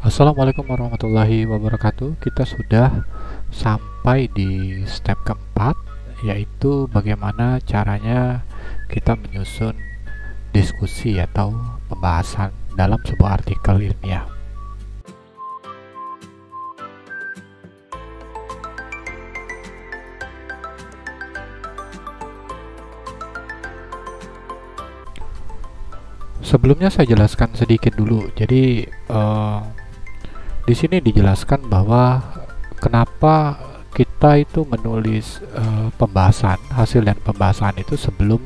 Assalamualaikum warahmatullahi wabarakatuh. Kita sudah sampai di step keempat, yaitu bagaimana caranya kita menyusun diskusi atau pembahasan dalam sebuah artikel ilmiah. Sebelumnya saya jelaskan sedikit dulu. Jadi di sini dijelaskan bahwa kenapa kita itu menulis pembahasan, hasil dan pembahasan itu sebelum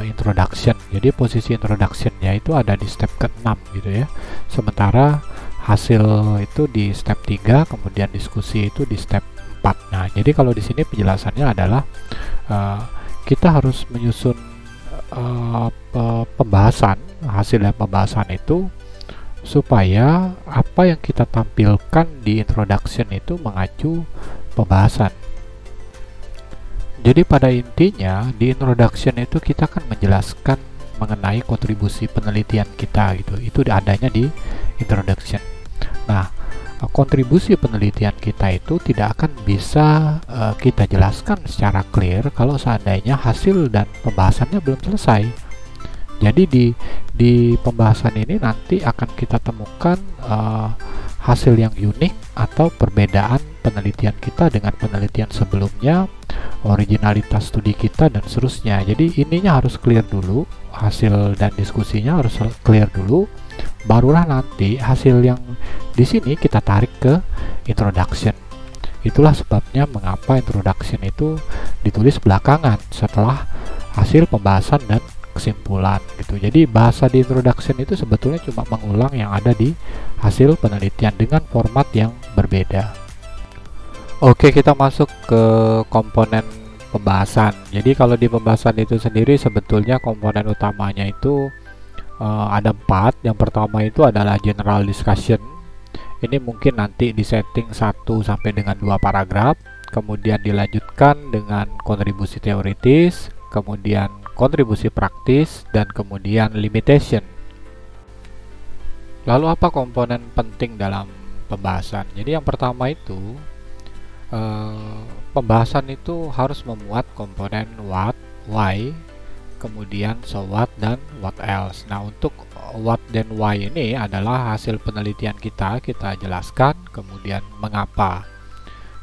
introduction. Jadi posisi introductionnya itu ada di step ke-6 gitu ya. Sementara hasil itu di step 3, kemudian diskusi itu di step 4. Nah, jadi kalau di sini penjelasannya adalah kita harus menyusun pembahasan, hasil dan pembahasan itu supaya apa yang kita tampilkan di introduction itu mengacu pembahasan. Jadi pada intinya di introduction itu kita akan menjelaskan mengenai kontribusi penelitian kita gitu. Itu adanya di introduction. Nah, kontribusi penelitian kita itu tidak akan bisa kita jelaskan secara clear kalau seandainya hasil dan pembahasannya belum selesai. Jadi di pembahasan ini nanti akan kita temukan hasil yang unik atau perbedaan penelitian kita dengan penelitian sebelumnya, originalitas studi kita dan seterusnya. Jadi ininya harus clear dulu, hasil dan diskusinya harus clear dulu, barulah nanti hasil yang di sini kita tarik ke introduction. Itulah sebabnya mengapa introduction itu ditulis belakangan setelah hasil pembahasan dan kesimpulan gitu. Jadi bahasa di introduction itu sebetulnya cuma mengulang yang ada di hasil penelitian dengan format yang berbeda. Oke, kita masuk ke komponen pembahasan. Jadi kalau di pembahasan itu sendiri sebetulnya komponen utamanya itu ada 4. Yang pertama itu adalah general discussion. Ini mungkin nanti di setting 1 sampai dengan 2 paragraf. Kemudian dilanjutkan dengan kontribusi teoritis, kemudian kontribusi praktis, dan kemudian limitation. Lalu apa komponen penting dalam pembahasan? Jadi yang pertama itu pembahasan itu harus memuat komponen what, why, kemudian so what, dan what else. Nah, untuk what dan why ini adalah hasil penelitian kita jelaskan, kemudian mengapa.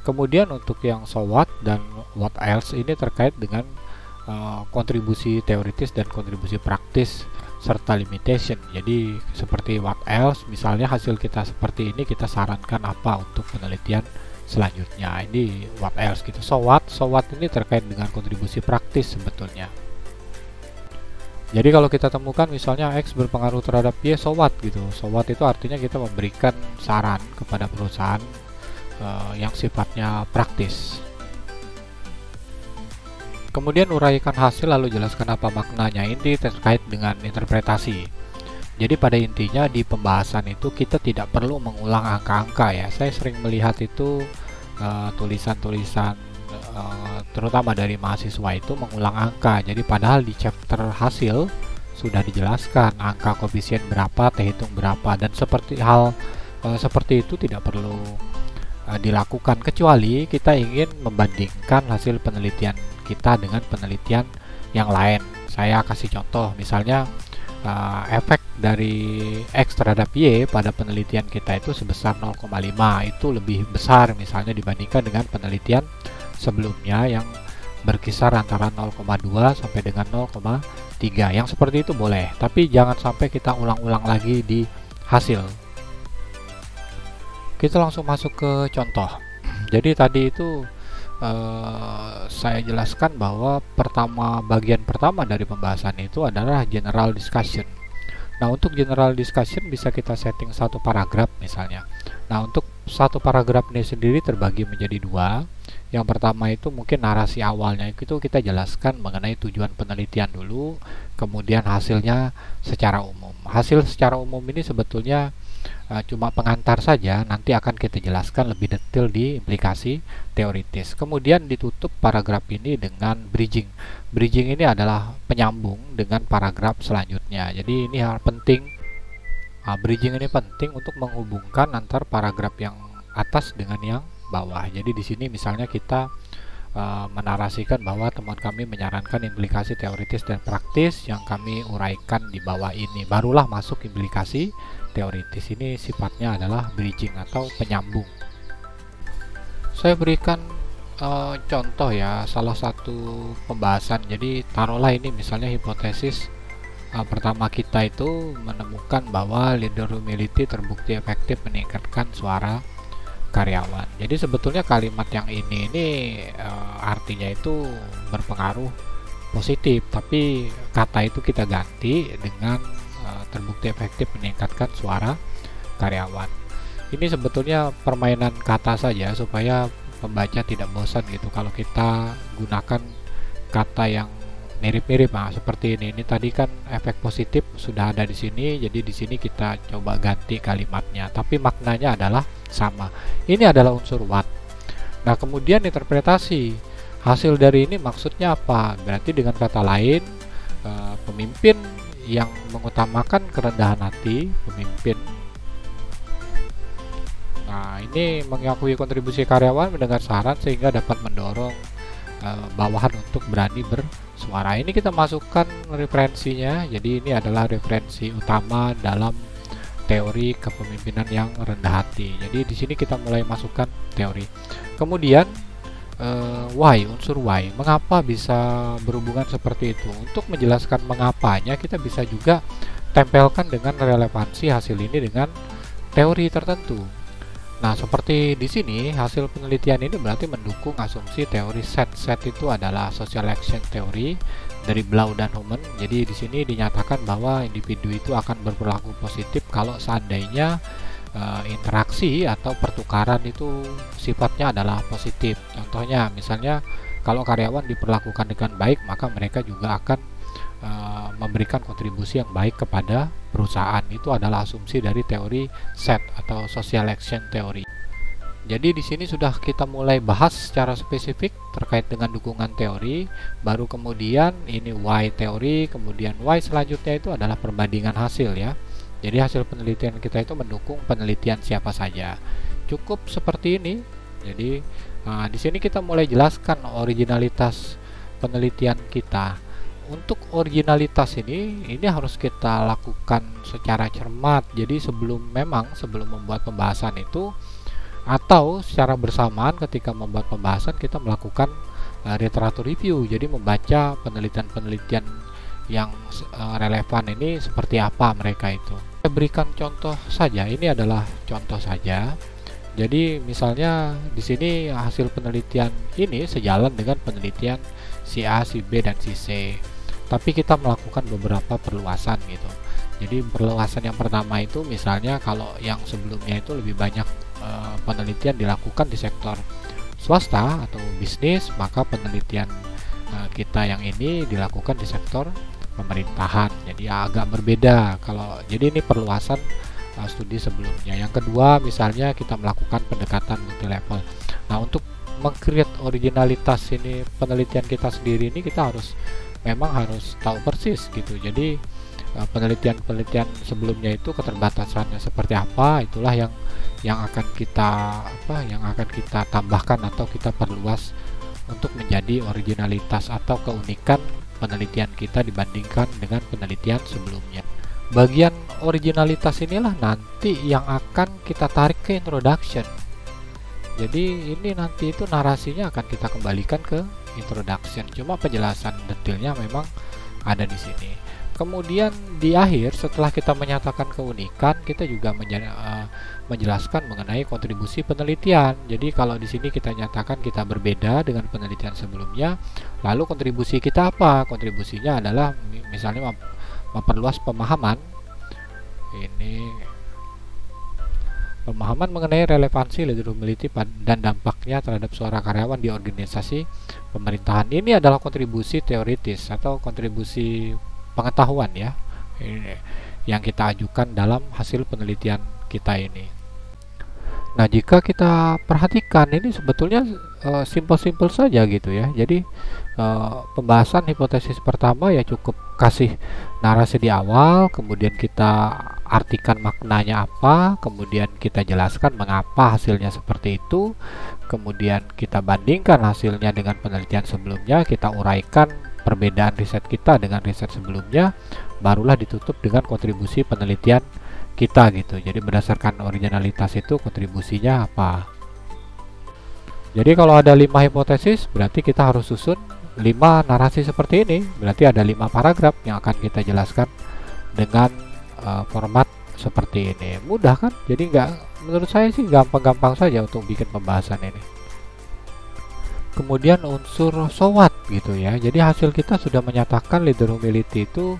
Kemudian untuk yang so what dan what else ini terkait dengan kontribusi teoritis dan kontribusi praktis serta limitation. Jadi seperti what else, misalnya hasil kita seperti ini, kita sarankan apa untuk penelitian selanjutnya. Ini what else gitu. So what ini terkait dengan kontribusi praktis sebetulnya. Jadi kalau kita temukan misalnya X berpengaruh terhadap Y, so what gitu. So what itu artinya kita memberikan saran kepada perusahaan yang sifatnya praktis. Kemudian uraikan hasil lalu jelaskan apa maknanya. Ini terkait dengan interpretasi. Jadi pada intinya di pembahasan itu kita tidak perlu mengulang angka-angka ya. Saya sering melihat itu tulisan-tulisan terutama dari mahasiswa itu mengulang angka. Jadi padahal di chapter hasil sudah dijelaskan angka koefisien berapa, T hitung berapa, dan seperti itu tidak perlu dilakukan kecuali kita ingin membandingkan hasil penelitian kita dengan penelitian yang lain. Saya kasih contoh, misalnya efek dari X terhadap Y pada penelitian kita itu sebesar 0,5, itu lebih besar misalnya dibandingkan dengan penelitian sebelumnya yang berkisar antara 0,2 sampai dengan 0,3. Yang seperti itu boleh, tapi jangan sampai kita ulang-ulang lagi di hasil. Kita langsung masuk ke contoh. Jadi tadi itu saya jelaskan bahwa bagian pertama dari pembahasan itu adalah general discussion. Nah, untuk general discussion bisa kita setting satu paragraf misalnya. Nah, untuk satu paragraf ini sendiri terbagi menjadi 2. Yang pertama itu mungkin narasi awalnya itu kita jelaskan mengenai tujuan penelitian dulu, kemudian hasilnya secara umum. Hasil secara umum ini sebetulnya cuma pengantar saja, nanti akan kita jelaskan lebih detail di implikasi teoritis. Kemudian ditutup paragraf ini dengan bridging. Bridging ini adalah penyambung dengan paragraf selanjutnya. Jadi ini hal penting Bridging ini penting untuk menghubungkan antar paragraf yang atas dengan yang bawah. Jadi di sini misalnya kita menarasikan bahwa teman kami menyarankan implikasi teoritis dan praktis yang kami uraikan di bawah ini. Barulah masuk implikasi teoritis. Ini sifatnya adalah bridging atau penyambung. Saya berikan contoh ya, salah satu pembahasan. Jadi taruhlah ini misalnya hipotesis pertama kita itu menemukan bahwa leader humility terbukti efektif meningkatkan suara karyawan. Jadi sebetulnya kalimat yang ini artinya itu berpengaruh positif, tapi kata itu kita ganti dengan terbukti efektif meningkatkan suara karyawan. Ini sebetulnya permainan kata saja supaya pembaca tidak bosan gitu kalau kita gunakan kata yang mirip-mirip. Seperti ini. Ini tadi kan efek positif sudah ada di sini, jadi di sini kita coba ganti kalimatnya, tapi maknanya adalah sama. Ini adalah unsur what. Nah, kemudian interpretasi hasil dari ini maksudnya apa? Berarti dengan kata lain, pemimpin yang mengutamakan kerendahan hati, pemimpin. Nah, ini mengakui kontribusi karyawan, mendengar saran sehingga dapat mendorong bawahan untuk berani bersuara. Ini kita masukkan referensinya. Jadi ini adalah referensi utama dalam teori kepemimpinan yang rendah hati. Jadi di sini kita mulai masukkan teori. Kemudian why, unsur why. Mengapa bisa berhubungan seperti itu? Untuk menjelaskan mengapanya, kita bisa juga tempelkan dengan relevansi hasil ini dengan teori tertentu. Nah, seperti di sini hasil penelitian ini berarti mendukung asumsi teori SET. SET itu adalah social action theory dari Blau dan Human. Jadi di sini dinyatakan bahwa individu itu akan berperilaku positif kalau seandainya interaksi atau pertukaran itu sifatnya adalah positif. Contohnya, misalnya kalau karyawan diperlakukan dengan baik, maka mereka juga akan memberikan kontribusi yang baik kepada perusahaan. Itu adalah asumsi dari teori SET atau social action theory. Jadi di sini sudah kita mulai bahas secara spesifik terkait dengan dukungan teori, baru kemudian ini why teori, kemudian why selanjutnya itu adalah perbandingan hasil ya. Jadi hasil penelitian kita itu mendukung penelitian siapa saja. Cukup seperti ini. Jadi di sini kita mulai jelaskan originalitas penelitian kita. Untuk originalitas ini harus kita lakukan secara cermat. Jadi sebelum membuat pembahasan itu, atau secara bersamaan ketika membuat pembahasan, kita melakukan literatur review. Jadi membaca penelitian-penelitian yang relevan ini seperti apa mereka itu. Saya berikan contoh saja. Ini adalah contoh saja. Jadi misalnya di sini hasil penelitian ini sejalan dengan penelitian si A, si B, dan si C. Tapi kita melakukan beberapa perluasan gitu. Jadi perluasan yang pertama itu misalnya kalau yang sebelumnya itu lebih banyak penelitian dilakukan di sektor swasta atau bisnis, maka penelitian kita yang ini dilakukan di sektor pemerintahan. Jadi agak berbeda jadi ini perluasan studi sebelumnya. Yang kedua, misalnya kita melakukan pendekatan multi level. Nah, untuk meng-create originalitas ini penelitian kita sendiri ini kita memang harus tahu persis gitu. Jadi penelitian-penelitian sebelumnya itu keterbatasannya seperti apa, itulah yang akan kita tambahkan atau kita perluas untuk menjadi originalitas atau keunikan penelitian kita dibandingkan dengan penelitian sebelumnya. Bagian originalitas inilah nanti yang akan kita tarik ke introduction. Jadi ini nanti itu narasinya akan kita kembalikan ke introduction. Cuma penjelasan detailnya memang ada di sini. Kemudian di akhir setelah kita menyatakan keunikan, kita juga menjelaskan mengenai kontribusi penelitian. Jadi kalau di sini kita nyatakan kita berbeda dengan penelitian sebelumnya, lalu kontribusi kita apa? Kontribusinya adalah misalnya memperluas pemahaman. Ini pemahaman mengenai relevansi leader humility dan dampaknya terhadap suara karyawan di organisasi pemerintahan. Ini adalah kontribusi teoritis atau kontribusi pengetahuan ya, yang kita ajukan dalam hasil penelitian kita ini. Nah, jika kita perhatikan ini sebetulnya simpel-simpel saja gitu ya. Jadi pembahasan hipotesis pertama ya cukup kasih narasi di awal, kemudian kita artikan maknanya apa, kemudian kita jelaskan mengapa hasilnya seperti itu, kemudian kita bandingkan hasilnya dengan penelitian sebelumnya, kita uraikan perbedaan riset kita dengan riset sebelumnya, barulah ditutup dengan kontribusi penelitian kita gitu. Jadi berdasarkan originalitas itu kontribusinya apa. Jadi kalau ada 5 hipotesis, berarti kita harus susun 5 narasi seperti ini. Berarti ada 5 paragraf yang akan kita jelaskan dengan format seperti ini. Mudah kan? Jadi menurut saya sih gampang-gampang saja untuk bikin pembahasan ini. Kemudian unsur so what gitu ya. Jadi hasil kita sudah menyatakan leader humility itu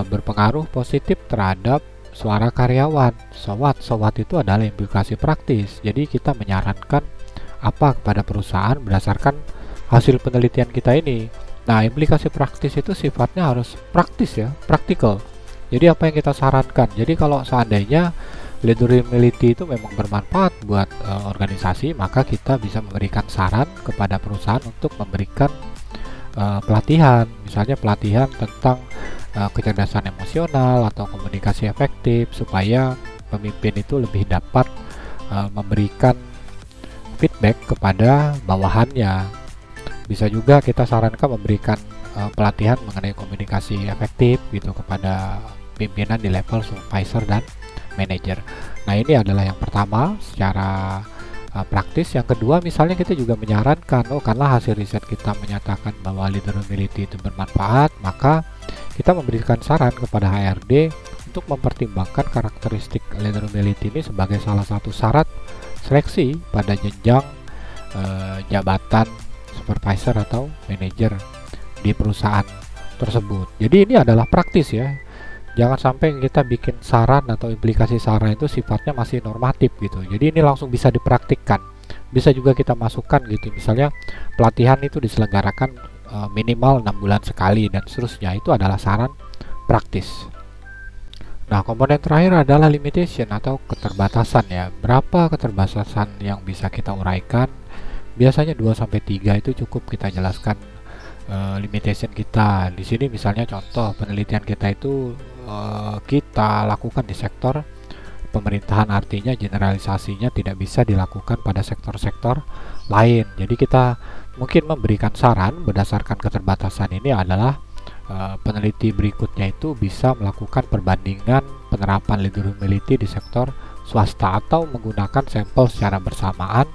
berpengaruh positif terhadap suara karyawan. So what itu adalah implikasi praktis. Jadi kita menyarankan apa kepada perusahaan berdasarkan hasil penelitian kita ini. Nah, implikasi praktis itu sifatnya harus praktis ya, praktikal. Jadi apa yang kita sarankan? Jadi kalau seandainya leader humility itu memang bermanfaat buat organisasi, maka kita bisa memberikan saran kepada perusahaan untuk memberikan pelatihan, misalnya pelatihan tentang kecerdasan emosional atau komunikasi efektif, supaya pemimpin itu lebih dapat memberikan feedback kepada bawahannya. Bisa juga kita sarankan memberikan pelatihan mengenai komunikasi efektif gitu kepada pimpinan di level supervisor dan manager. Nah, ini adalah yang pertama secara praktis. Yang kedua, misalnya kita juga menyarankan, karena hasil riset kita menyatakan bahwa leader humility itu bermanfaat, maka kita memberikan saran kepada HRD untuk mempertimbangkan karakteristik leader humility ini sebagai salah satu syarat seleksi pada jenjang jabatan supervisor atau manager di perusahaan tersebut. Jadi ini adalah praktis ya. Jangan sampai kita bikin saran atau implikasi saran itu sifatnya masih normatif gitu. Jadi ini langsung bisa dipraktikkan. Bisa juga kita masukkan gitu. Misalnya pelatihan itu diselenggarakan minimal 6 bulan sekali dan seterusnya. Itu adalah saran praktis. Nah, komponen terakhir adalah limitation atau keterbatasan ya. Berapa keterbatasan yang bisa kita uraikan? Biasanya 2-3 itu cukup kita jelaskan limitation kita. Di sini misalnya contoh penelitian kita itu kita lakukan di sektor pemerintahan, artinya generalisasinya tidak bisa dilakukan pada sektor-sektor lain. Jadi kita mungkin memberikan saran berdasarkan keterbatasan ini adalah peneliti berikutnya itu bisa melakukan perbandingan penerapan leader humility di sektor swasta atau menggunakan sampel secara bersamaan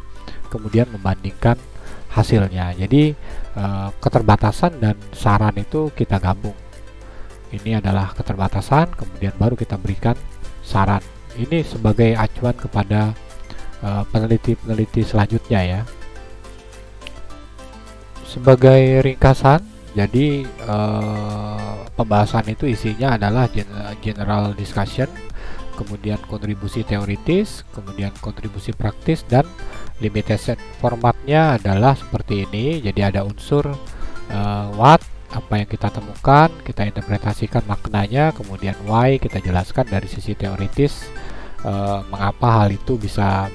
kemudian membandingkan hasilnya. Jadi keterbatasan dan saran itu kita gabung. Ini adalah keterbatasan, kemudian baru kita berikan saran. Ini sebagai acuan kepada peneliti-peneliti selanjutnya ya. Sebagai ringkasan, jadi pembahasan itu isinya adalah general discussion, kemudian kontribusi teoritis, kemudian kontribusi praktis, dan limitation. Formatnya adalah seperti ini. Jadi ada unsur what, apa yang kita temukan, kita interpretasikan maknanya, kemudian why, kita jelaskan dari sisi teoritis mengapa hal itu bisa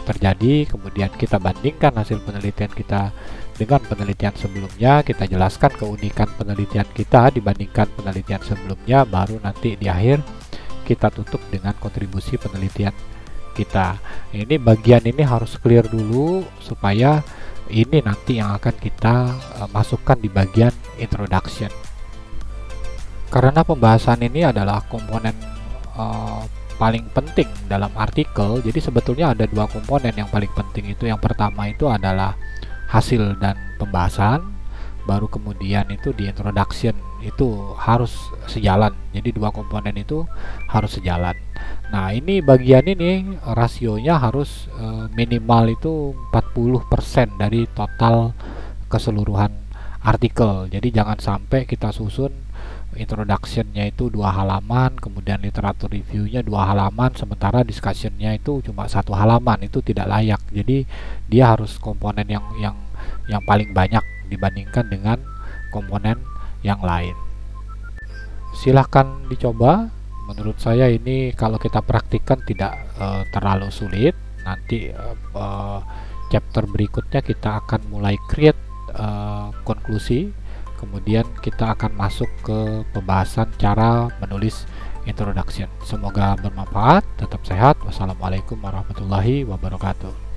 terjadi, kemudian kita bandingkan hasil penelitian kita dengan penelitian sebelumnya, kita jelaskan keunikan penelitian kita dibandingkan penelitian sebelumnya, baru nanti di akhir kita tutup dengan kontribusi penelitian kita. Ini bagian ini harus clear dulu supaya ini nanti yang akan kita masukkan di bagian introduction. Karena pembahasan ini adalah komponen paling penting dalam artikel, jadi sebetulnya ada 2 komponen yang paling penting itu. Yang pertama itu adalah hasil dan pembahasan, baru kemudian itu di introduction, itu harus sejalan. Jadi 2 komponen itu harus sejalan. Nah, ini bagian ini rasionya harus minimal itu 40% dari total keseluruhan artikel. Jadi jangan sampai kita susun introduction-nya itu 2 halaman, kemudian literatur review-nya 2 halaman, sementara discussion-nya itu cuma 1 halaman. Itu tidak layak. Jadi dia harus komponen yang paling banyak dibandingkan dengan komponen yang lain. Silahkan dicoba. Menurut saya ini kalau kita praktikkan tidak terlalu sulit. nanti chapter berikutnya kita akan mulai create konklusi, kemudian kita akan masuk ke pembahasan cara menulis introduction. Semoga bermanfaat, tetap sehat. Wassalamualaikum warahmatullahi wabarakatuh.